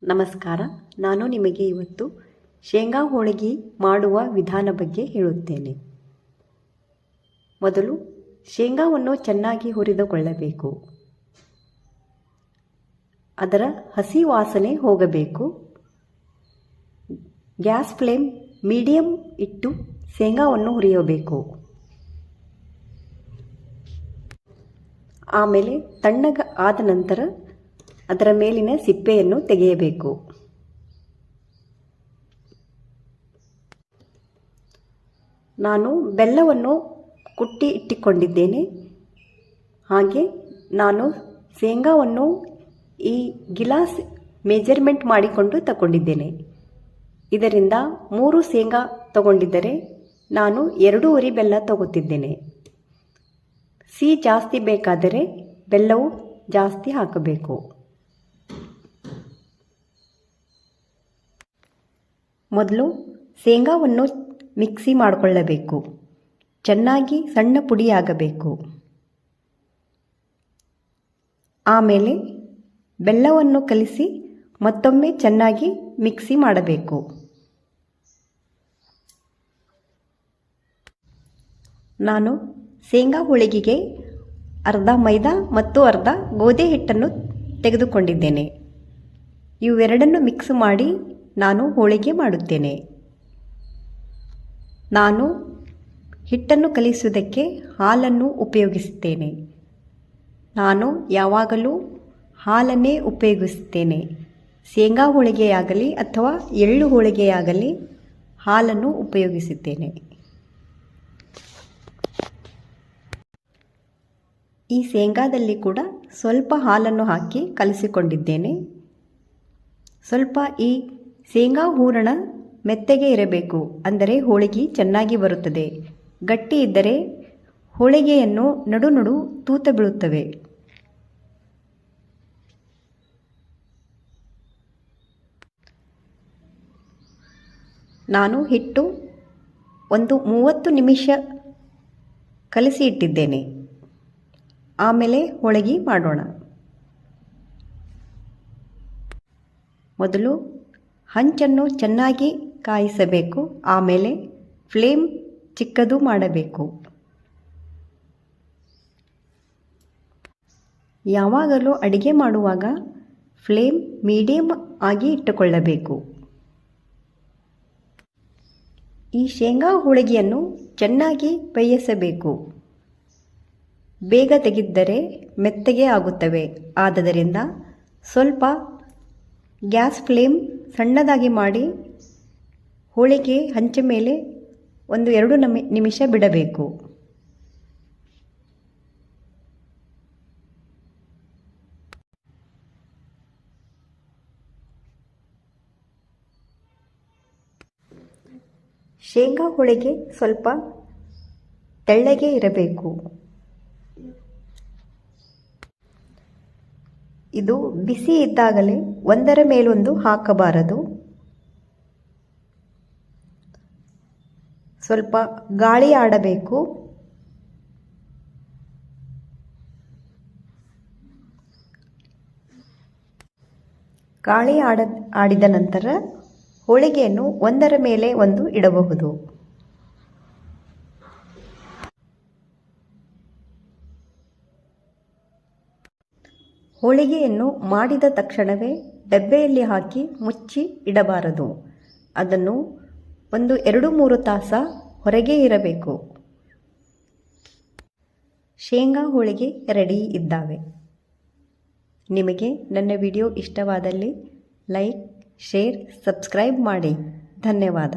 ನಮಸ್ಕಾರ. ನಾನು ನಿಮಗೆ ಇವತ್ತು ಶೇಂಗಾ ಹೋಳಿಗೆ ಮಾಡುವ ವಿಧಾನ ಬಗ್ಗೆ ಹೇಳುತ್ತೇನೆ. ಮೊದಲು ಶೇಂಗಾವನ್ನು ಚೆನ್ನಾಗಿ ಹುರಿದುಕೊಳ್ಳಬೇಕು. ಅದರ ಹಸಿ ವಾಸನೆ ಹೋಗಬೇಕು. ಗ್ಯಾಸ್ ಫ್ಲೇಮ್ ಮೀಡಿಯಂ ಇಟ್ಟು ಶೇಂಗಾವನ್ನು ಹುರಿಯಬೇಕು. ಆಮೇಲೆ ತಣ್ಣಗೆ ಆದ ನಂತರ ಅದರ ಮೇಲಿನ ಸಿಪ್ಪೆಯನ್ನು ತೆಗೆಯಬೇಕು. ನಾನು ಬೆಲ್ಲವನ್ನು ಕುಟ್ಟಿ ಇಟ್ಟುಕೊಂಡಿದ್ದೇನೆ. ಹಾಗೆ ನಾನು ಶೇಂಗಾವನ್ನು ಈ ಗಿಲಾಸ್ ಮೆಜರ್ಮೆಂಟ್ ಮಾಡಿಕೊಂಡು ತಗೊಂಡಿದ್ದೇನೆ. ಇದರಿಂದ 3 ಶೇಂಗಾ ತಗೊಂಡಿದ್ದರೆ ನಾನು 2 ಬೆಲ್ಲ ತಗೋತಿದ್ದೇನೆ. ಸಿಹಿ ಜಾಸ್ತಿ ಬೇಕಾದರೆ ಬೆಲ್ಲವು ಜಾಸ್ತಿ ಹಾಕಬೇಕು. ಮೊದಲು ಶೇಂಗಾವನ್ನು ಮಿಕ್ಸಿ ಮಾಡಿಕೊಳ್ಳಬೇಕು. ಚೆನ್ನಾಗಿ ಸಣ್ಣ ಪುಡಿಯಾಗಬೇಕು. ಆಮೇಲೆ ಬೆಲ್ಲವನ್ನು ಕಲಿಸಿ ಮತ್ತೊಮ್ಮೆ ಚೆನ್ನಾಗಿ ಮಿಕ್ಸಿ ಮಾಡಬೇಕು. ನಾನು ಶೇಂಗಾ ಹೋಳಿಗೆಗೆ ಅರ್ಧ ಮೈದಾ ಮತ್ತು ಅರ್ಧ ಗೋಧಿ ಹಿಟ್ಟನ್ನು ತೆಗೆದುಕೊಂಡಿದ್ದೇನೆ. ಇವೆರಡನ್ನು ಮಿಕ್ಸ್ ಮಾಡಿ ನಾನು ಹೋಳಿಗೆ ಮಾಡುತ್ತೇನೆ. ನಾನು ಹಿಟ್ಟನ್ನು ಕಲಿಸುವುದಕ್ಕೆ ಹಾಲನ್ನು ಉಪಯೋಗಿಸುತ್ತೇನೆ. ನಾನು ಯಾವಾಗಲೂ ಹಾಲನ್ನೇ ಉಪಯೋಗಿಸುತ್ತೇನೆ. ಶೇಂಗಾ ಹೋಳಿಗೆಯಾಗಲಿ ಅಥವಾ ಎಳ್ಳು ಹೋಳಿಗೆಯಾಗಲಿ ಹಾಲನ್ನು ಉಪಯೋಗಿಸುತ್ತೇನೆ. ಈ ಶೇಂಗಾದಲ್ಲಿ ಕೂಡ ಸ್ವಲ್ಪ ಹಾಲನ್ನು ಹಾಕಿ ಕಲಿಸಿಕೊಂಡಿದ್ದೇನೆ. ಸ್ವಲ್ಪ ಈ ಶೇಂಗಾ ಹೂರಣ ಮೆತ್ತಗೆ ಇರಬೇಕು, ಅಂದರೆ ಹೋಳಿಗೆ ಚೆನ್ನಾಗಿ ಬರುತ್ತದೆ. ಗಟ್ಟಿ ಇದ್ದರೆ ಹೋಳಿಗೆಯನ್ನು ನಡು ನಡು ತೂತ ಬೀಳುತ್ತವೆ. ನಾನು ಹಿಟ್ಟು ಒಂದು 30 ನಿಮಿಷ ಕಲಸಿ ಇಟ್ಟಿದ್ದೇನೆ. ಆಮೇಲೆ ಹೋಳಿಗೆ ಮಾಡೋಣ. ಮೊದಲು ಹಂಚನ್ನು ಚೆನ್ನಾಗಿ ಕಾಯಿಸಬೇಕು. ಆಮೇಲೆ ಫ್ಲೇಮ್ ಚಿಕ್ಕದು ಮಾಡಬೇಕು. ಯಾವಾಗಲೂ ಅಡಿಗೆ ಮಾಡುವಾಗ ಫ್ಲೇಮ್ ಮೀಡಿಯಂ ಆಗಿ ಇಟ್ಟುಕೊಳ್ಳಬೇಕು. ಈ ಶೇಂಗಾ ಹೋಳಿಗೆಯನ್ನು ಚೆನ್ನಾಗಿ ಬೇಯಿಸಬೇಕು. ಬೇಗ ತೆಗೆದರೆ ಮೆತ್ತಗೆ ಆಗುತ್ತವೆ. ಆದ್ದರಿಂದ ಸ್ವಲ್ಪ ಗ್ಯಾಸ್ ಫ್ಲೇಮ್ ಸಣ್ಣದಾಗಿ ಮಾಡಿ ಹೋಳಿಗೆ ಹಂಚ ಮೇಲೆ 1-2 ನಿಮಿಷ ಬಿಡಬೇಕು. ಶೇಂಗಾ ಹೋಳಿಗೆ ಸ್ವಲ್ಪ ತೆಳ್ಳಗೆ ಇರಬೇಕು. ಇದು ಬಿಸಿ ಇದ್ದಾಗಲೇ ಒಂದರ ಮೇಲೊಂದು ಹಾಕಬಾರದು. ಸ್ವಲ್ಪ ಗಾಳಿ ಆಡಬೇಕು. ಗಾಳಿ ಆಡಿದ ನಂತರ ಹೋಳಿಗೆಯನ್ನು ಒಂದರ ಮೇಲೆ ಒಂದು ಇಡಬಹುದು. ಹೋಳಿಗೆಯನ್ನು ಮಾಡಿದ ತಕ್ಷಣವೇ ಡಬ್ಬೆಯಲ್ಲಿ ಹಾಕಿ ಮುಚ್ಚಿ ಇಡಬಾರದು. ಅದನ್ನು 1-2-3 ತಾಸು ಹೊರಗೆ ಇರಬೇಕು. ಶೇಂಗಾ ಹೋಳಿಗೆ ರೆಡಿ ಇದ್ದಾವೆ. ನಿಮಗೆ ನನ್ನ ವಿಡಿಯೋ ಇಷ್ಟವಾದಲ್ಲಿ ಲೈಕ್, ಶೇರ್, ಸಬ್ಸ್ಕ್ರೈಬ್ ಮಾಡಿ. ಧನ್ಯವಾದ.